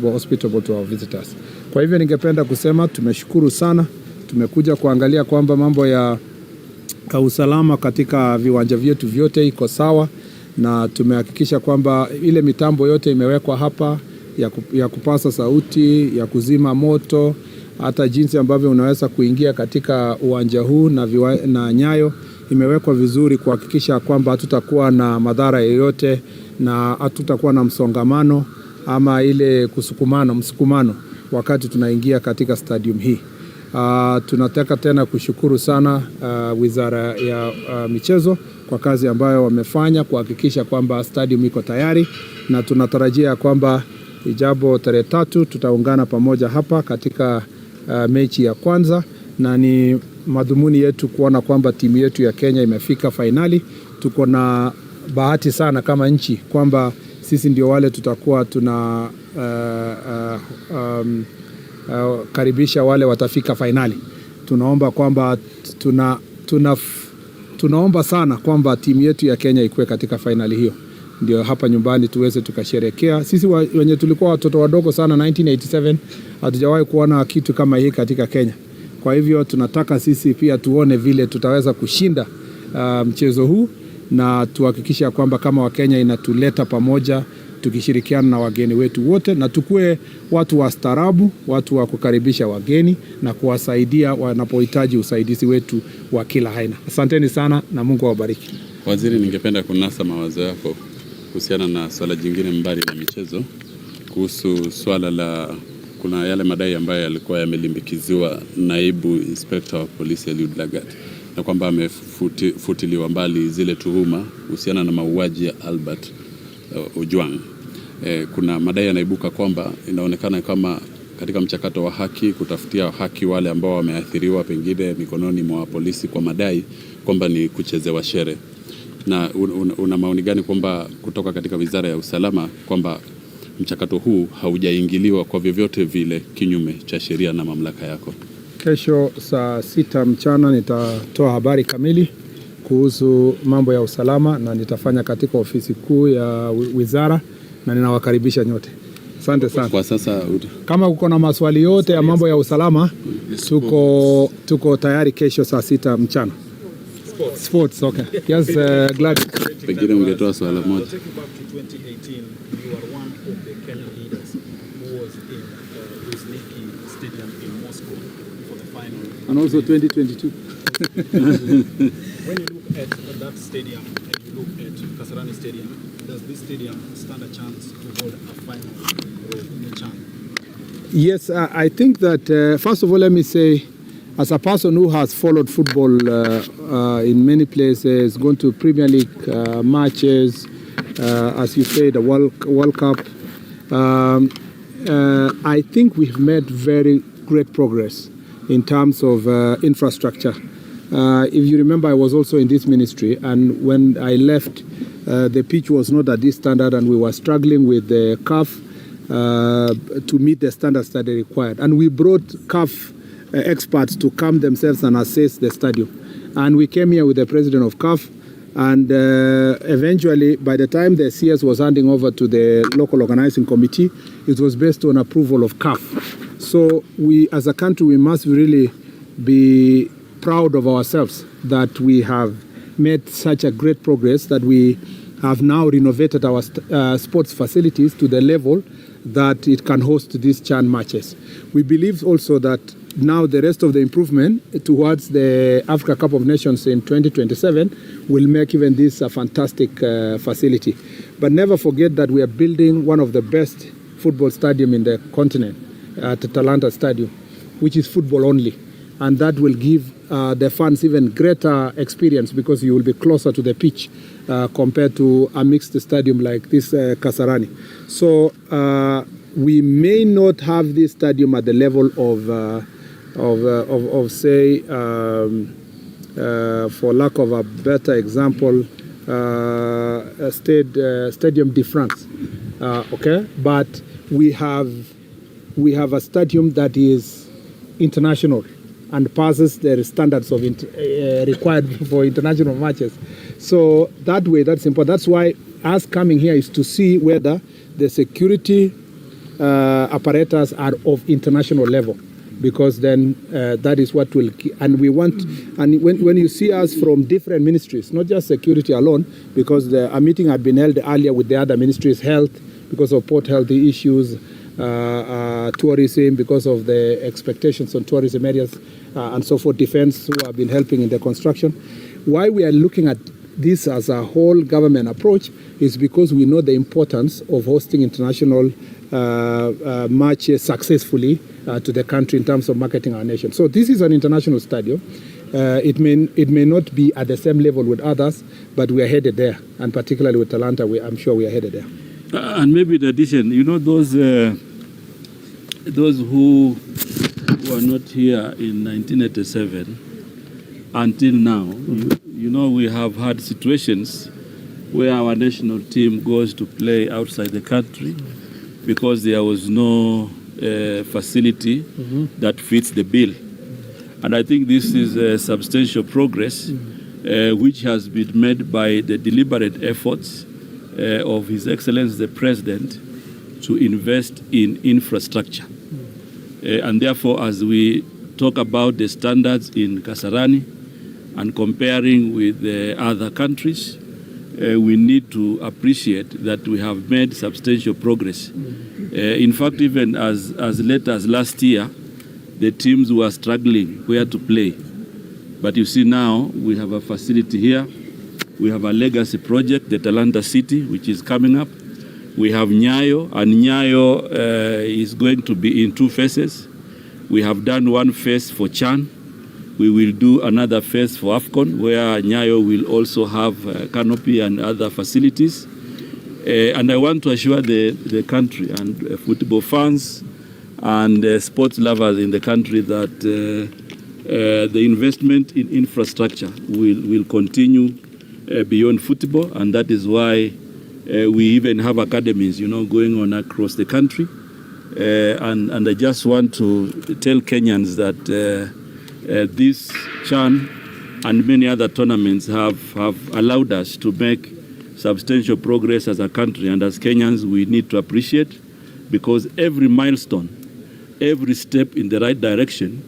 hospitable to our visitors. Kwa hivyo ningependa kusema tumeshukuru sana, tumekuja kuangalia kwamba mambo ya usalama katika viwanja vyetu vyote iko sawa, na tumehakikisha kwamba ile mitambo yote imewekwa hapa ya kupasa sauti, ya kuzima moto, hata jinsi ambavyo unaweza kuingia katika uwanja huu na Nyayo imewekwa vizuri kuhakikisha kwamba hatutakuwa na madhara yoyote na hatutakuwa na msongamano ama ile msukumano wakati tunaingia katika stadium hii. Tunataka tena kushukuru sana Wizara ya Michezo kwa kazi ambayo wamefanya kuhakikisha kwamba stadium iko tayari, na tunatarajia kwamba ijabo tarehe 3 tutaungana pamoja hapa katika mechi ya kwanza, na ni madhumuni yetu kuona kwamba timu yetu ya Kenya imefika fainali. Tuko na bahati sana kama nchi kwamba sisi ndio wale tutakuwa karibisha wale watafika fainali. Tunaomba kwamba tunaomba sana kwamba timu yetu ya Kenya ikuwe katika fainali hiyo, ndio hapa nyumbani tuweze tukasherekea. Sisi wenye tulikuwa watoto wadogo sana 1987 hatujawahi kuona kitu kama hii katika Kenya. Kwa hivyo tunataka sisi pia tuone vile tutaweza kushinda mchezo huu, na tuhakikisha kwamba kama Wakenya inatuleta pamoja tukishirikiana na wageni wetu wote, na tukue watu wastaarabu, watu wa kukaribisha wageni na kuwasaidia wanapohitaji usaidizi wetu wa kila aina. Asanteni sana na Mungu awabariki. Waziri, ningependa kunasa mawazo yako kuhusiana na swala jingine mbali na michezo, kuhusu swala la kuna yale madai ambayo yalikuwa yamelimbikiziwa naibu inspector wa polisi Eliud Lagat, na kwamba amefutiliwa mbali zile tuhuma kuhusiana na mauaji ya Albert Ojwang. Kuna madai yanaibuka kwamba inaonekana kama katika mchakato wa haki, kutafutia haki wale ambao wameathiriwa pengine mikononi mwa polisi kwa madai kwamba ni kuchezewa shere. Na una maoni gani kwamba kutoka katika Wizara ya Usalama kwamba mchakato huu haujaingiliwa kwa vyovyote vile kinyume cha sheria na mamlaka yako? Kesho saa 6 mchana nitatoa habari kamili kuhusu mambo ya usalama, na nitafanya katika ofisi kuu ya wizara, na ninawakaribisha nyote. Asante sana. Kwa sasa kama uko na maswali yote ya mambo ya usalama, tuko tayari kesho saa 6 mchana. Sports, okay. Yes, glad. Pengine ungetoa swala moja. And also 2022. When you look at that stadium and you look at Kasarani Stadium, does this stadium stand a chance to hold a final in the CHAN? Yes, I think that first of all, let me say, as a person who has followed football in many places, gone to Premier League matches, as you say, the World Cup, I think we've made very great progress in terms of infrastructure. If you remember, I was also in this ministry, and when I left, the pitch was not at this standard, and we were struggling with the CAF to meet the standards that they required. And we brought CAF experts to come themselves and assess the stadium. And we came here with the president of CAF, and eventually, by the time the CS was handing over to the local organizing committee, it was based on approval of CAF. So we, as a country, we must really be proud of ourselves that we have made such a great progress, that we have now renovated our sports facilities to the level that it can host these CHAN matches. We believe also that now the rest of the improvement towards the Africa Cup of Nations in 2027 will make even this a fantastic facility. But never forget that we are building one of the best football stadium in the continent at the Talanta Stadium, which is football only. And that will give the fans even greater experience, because you will be closer to the pitch compared to a mixed stadium like this Kasarani. So we may not have this stadium at the level of say, for lack of a better example, Stadium de France. Okay, but we have a stadium that is international and passes the standards of required for international matches. So that way, that's important. That's why us coming here is to see whether the security apparatus are of international level, because then that is what will, and we want, and when you see us from different ministries, not just security alone, because a meeting had been held earlier with the other ministries, health, because of port health issues, tourism, because of the expectations on tourism areas, and so forth, defense, who have been helping in the construction. Why we are looking at this as a whole government approach is because we know the importance of hosting international matches successfully to the country in terms of marketing our nation. So this is an international stadium. It may not be at the same level with others, but we are headed there, and particularly with Talanta, I'm sure we are headed there. And maybe in addition, you know, those who were not here in 1987 until now, you know, we have had situations where our national team goes to play outside the country because there was no facility that fits the bill. And I think this is a substantial progress which has been made by the deliberate efforts of His Excellency the President to invest in infrastructure. And therefore, as we talk about the standards in Kasarani and comparing with the other countries, we need to appreciate that we have made substantial progress. In fact, even as late as last year, the teams were struggling where to play. But you see now, we have a facility here. We have a legacy project, the Talanta City, which is coming up. We have Nyayo, and Nyayo is going to be in 2 phases. We have done 1 phase for Chan. We will do another phase for AFCON, where Nyayo will also have canopy and other facilities. And I want to assure the country and football fans and sports lovers in the country that the investment in infrastructure will continue beyond football, and that is why we even have academies, you know, going on across the country. And I just want to tell Kenyans that this CHAN and many other tournaments have allowed us to make substantial progress as a country, and as Kenyans we need to appreciate, because every milestone, every step in the right direction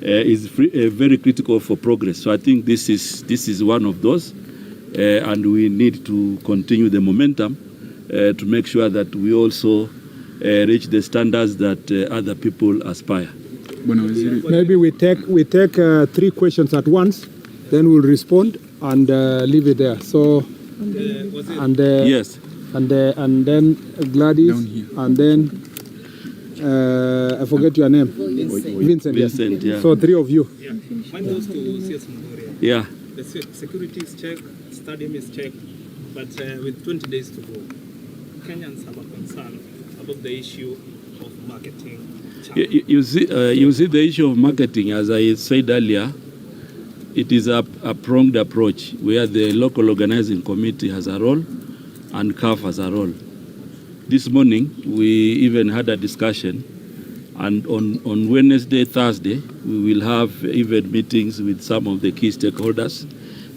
is very critical for progress. So I think this is one of those, and we need to continue the momentum to make sure that we also reach the standards that other people aspire. Maybe we take 3 questions at once, then we'll respond and leave it there. So, yes, and then Gladys, and then I forget your name. Vincent. Yes. Yeah. So 3 of you. Yeah. Mine goes to CS Mongoria. Yeah. The security is checked, stadium is checked, but with 20 days to go, Kenyans have a concern about the issue of marketing. You see the issue of marketing, as I said earlier, it is a pronged approach where the local organizing committee has a role and CAF has a role. This morning, we even had a discussion, and on Wednesday, Thursday, we will have even meetings with some of the key stakeholders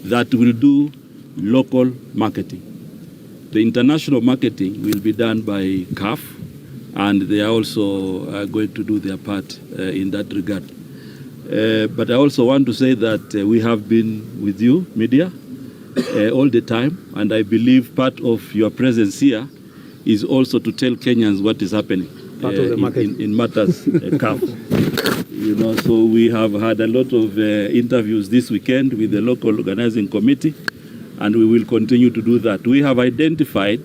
that will do local marketing. The international marketing will be done by CAF, and they are also going to do their part in that regard. But I also want to say that we have been with you, media, all the time, and I believe part of your presence here is also to tell Kenyans what is happening in matters CAF. You know, so we have had a lot of interviews this weekend with the local organizing committee, and we will continue to do that. We have identified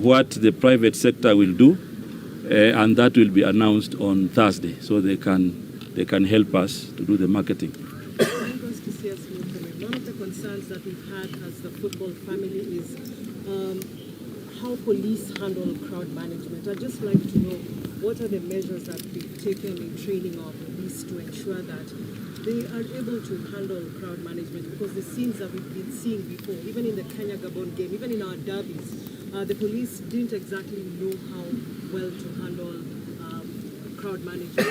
what the private sector will do, and that will be announced on Thursday, so they can help us to do the marketing. One of the concerns that we've had as the football family is how police handle crowd management. I'd just like to know what are the measures that we've taken in training our police to ensure that they are able to handle crowd management, because the scenes that we've been seeing before, even in the Kenya-Gabon game, even in our derbies, the police didn't exactly know how well to handle crowd management.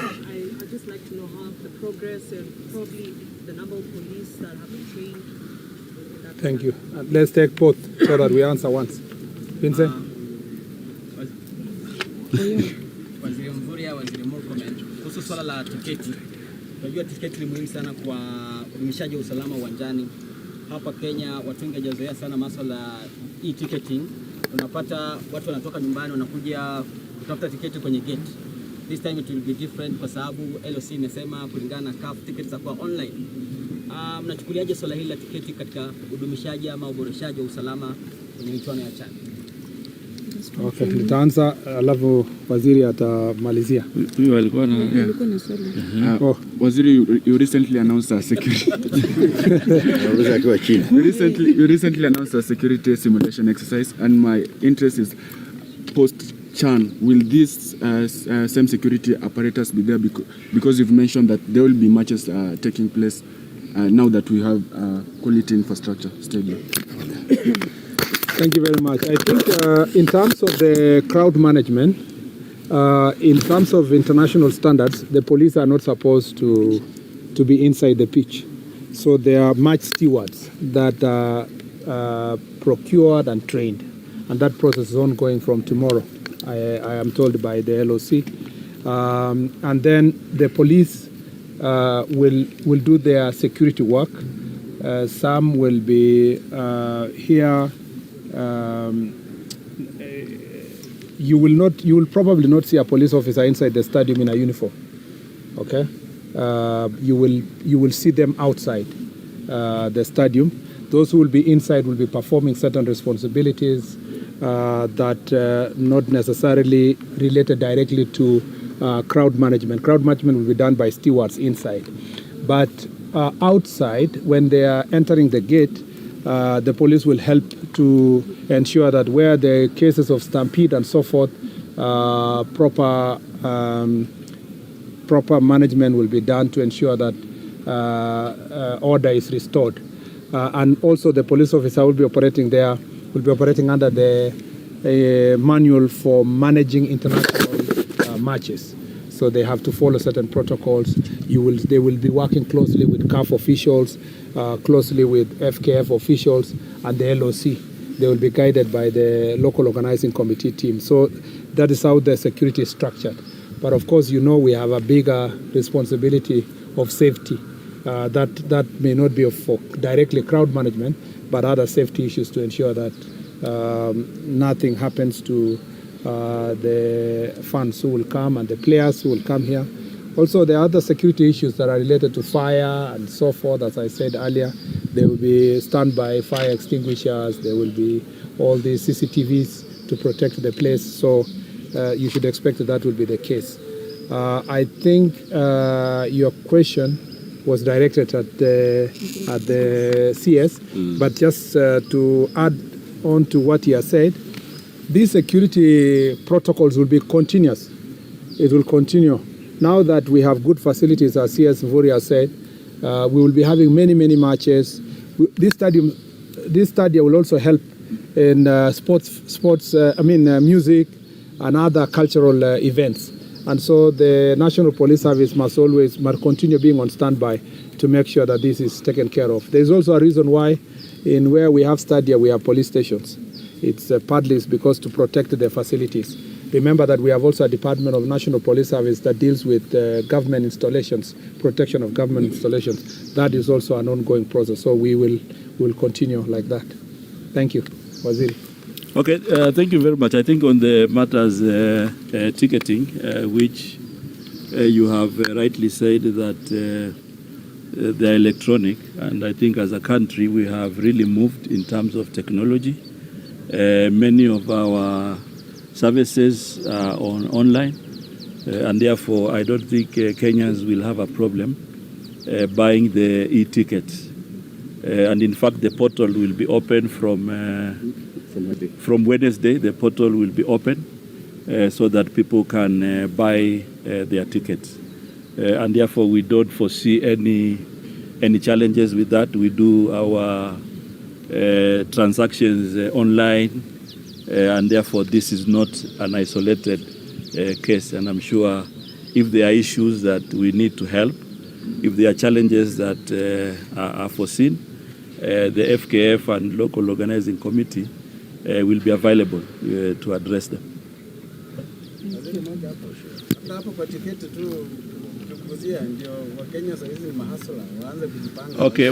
I'd just like to know how the progress and probably the number of police that have been trained. Thank you. Let's take both so that we answer once. Vincent? Waziri Mvurya, Waziri Murkomen, kuhusu swala la tiketi. Unajua tiketi ni muhimu sana kwa udumishaji wa usalama uwanjani. Hapa Kenya watu wengi hawajazoea sana masuala ya e-ticketing. Unapata watu wanatoka nyumbani wanakuja kutafuta tiketi kwenye gate. This time it will be different kwa sababu LOC imesema kulingana na CAF tickets za kwa online. Mnachukuliaje swala hili la tiketi katika udumishaji ama uboreshaji wa usalama kwenye michuano ya CHAN? Okay, nitaanza alafu waziri atamalizia. Huyu alikuwa na Waziri, you recently announced a security. you recently announced a security simulation exercise, and my interest is post-CHAN. Will this same security apparatus be there? Because you've mentioned that there will be matches taking place now that we have quality infrastructure stadium. Thank you very much. I think in terms of the crowd management, in terms of international standards, the police are not supposed to be inside the pitch. So there are match stewards that are procured and trained. And that process is ongoing from tomorrow, I am told by the LOC. And then the police will do their security work. Some will be here. You will probably not see a police officer inside the stadium in a uniform. Okay, you will see them outside the stadium. Those who will be inside will be performing certain responsibilities that not necessarily related directly to crowd management. Crowd management will be done by stewards inside, but outside when they are entering the gate, the police will help to ensure that where there are cases of stampede and so forth, proper management will be done to ensure that order is restored. And also the police officer will be operating under the manual for managing international matches. So they have to follow certain protocols. They will be working closely with CAF officials, closely with FKF officials and the LOC. They will be guided by the local organizing committee team. So that is how the security is structured. But of course, we have a bigger responsibility of safety. That may not be for directly crowd management, but other safety issues to ensure that nothing happens to the fans who will come and the players who will come here. Also, there are other security issues that are related to fire and so forth. As I said earlier, there will be standby fire extinguishers. There will be all these CCTVs to protect the place. So you should expect that will be the case. I think your question was directed at the CS, but just to add on to what he has said, these security protocols will be continuous. It will continue. Now that we have good facilities, as CS Mvurya said, we will be having many matches. This stadium will also help in music and other cultural events. And so the National Police Service must continue being on standby to make sure that this is taken care of. There is also a reason why in where we have stadia, we have police stations. It's partly because to protect the facilities. Remember that we have also a Department of National Police Service that deals with government installations, protection of government installations. That is also an ongoing process. So we will continue like that. Thank you, Waziri. Okay, thank you very much. I think on the matters ticketing, which you have rightly said that they're electronic, and I think as a country we have really moved in terms of technology. Many of our services are online, and therefore I don't think Kenyans will have a problem buying the e-tickets. And in fact, the portal will be open from Wednesday. The portal will be open so that people can buy their tickets. And therefore, we don't foresee any challenges with that. We do our transactions online, and therefore this is not an isolated case. And I'm sure if there are issues that we need to help, if there are challenges that are foreseen, the FKF and local organizing committee will be available to address them. Hapo kwa tiketi tu kuzia ndio Wakenya sasa hizi mahasla waanze kujipanga. Okay,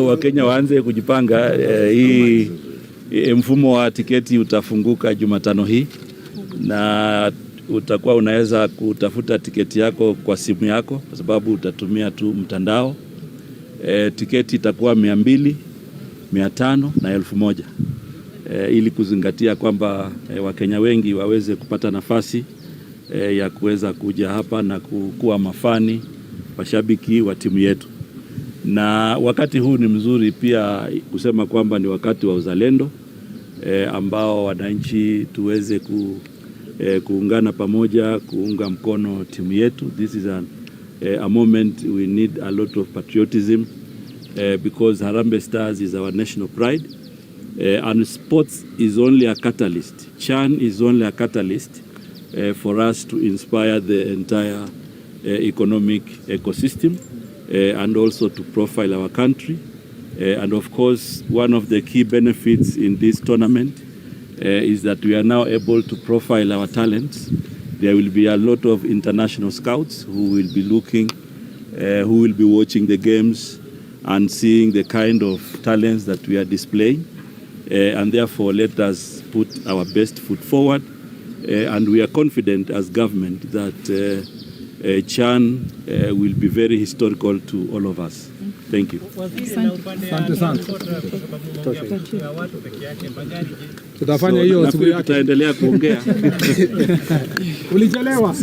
Wakenya waanze kujipanga. Hii mfumo wa tiketi utafunguka Jumatano hii na utakuwa unaweza kutafuta tiketi yako kwa simu yako kwa sababu utatumia tu mtandao. Tiketi itakuwa 200, 500 na 1000. Ili kuzingatia kwamba Wakenya wengi waweze kupata nafasi ya kuweza kuja hapa na kuwa mafani washabiki wa timu yetu. Na wakati huu ni mzuri pia kusema kwamba ni wakati wa uzalendo ambao wananchi tuweze kuungana pamoja kuunga mkono timu yetu. This is a moment we need a lot of patriotism because Harambee Stars is our national pride. And sports is only a catalyst. CHAN is only a catalyst for us to inspire the entire economic ecosystem and also to profile our country. And of course, one of the key benefits in this tournament is that we are now able to profile our talents. There will be a lot of international scouts who will be looking, who will be watching the games and seeing the kind of talents that we are displaying. And therefore, let us put our best foot forward. And we are confident as government that CHAN will be very historical to all of us. Thank you. Tutafanya hiyo siku yake. Tutaendelea kuongea. Ulichelewa.